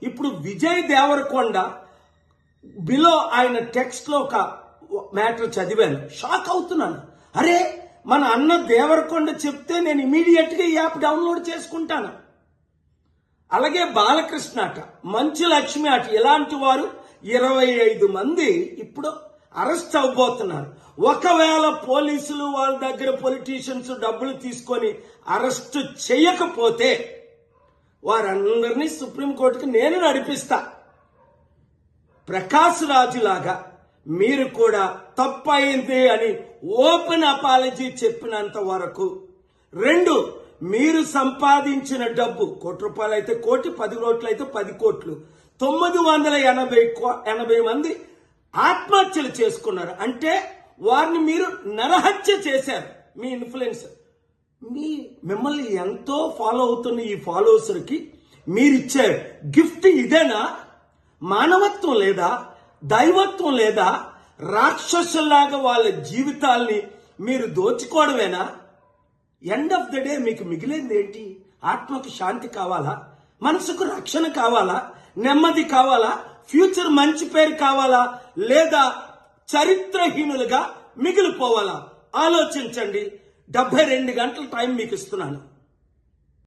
ఇప్పుడు విజయ్ దేవరకొండ బిలో ఆయన టెక్స్ట్ లో ఒక మ్యాటర్ చదివాను, షాక్ అవుతున్నాను. అరే, మన అన్న దేవరకొండ చెప్తే నేను ఇమీడియట్ గా ఈ యాప్ డౌన్లోడ్ చేసుకుంటాను. అలాగే బాలకృష్ణ అట, మంచు లక్ష్మి అట, ఇలాంటి వారు 25 మంది ఇప్పుడు అరెస్ట్ అవబోతున్నారు. ఒకవేళ పోలీసులు వాళ్ళ దగ్గర పొలిటీషియన్స్ డబ్బులు తీసుకొని అరెస్ట్ చేయకపోతే వారందరినీ సుప్రీంకోర్టుకి నేను నడిపిస్తా. ప్రకాష్ రాజు లాగా మీరు కూడా తప్పయింది అని ఓపెన్ అపాలజీ చెప్పినంత వరకు, 2, మీరు సంపాదించిన డబ్బు ₹1 అయితే 1 కోటి, 10 కోట్లు అయితే 10 కోట్లు, 980 మంది ఆత్మహత్యలు చేసుకున్నారు. అంటే వారిని మీరు నరహత్య చేశారు. మీ ఇన్ఫ్లుయెన్స్, మిమ్మల్ని ఎంతో ఫాలో అవుతున్న ఈ ఫాలోవర్స్కి మీరిచ్చే గిఫ్ట్ ఇదేనా? మానవత్వం లేదా? దైవత్వం లేదా? రాక్షసుల్లాగా వాళ్ళ జీవితాల్ని మీరు దోచుకోవడమేనా? ఎండ్ ఆఫ్ ద డే మీకు మిగిలింది ఏంటి? ఆత్మకు శాంతి కావాలా? మనసుకు రక్షణ కావాలా? నెమ్మది కావాలా? ఫ్యూచర్ మంచి పేరు కావాలా? లేదా చరిత్రహీనులుగా మిగిలిపోవాలా? ఆలోచించండి. 72 గంటల టైం మీకు ఇస్తున్నాను.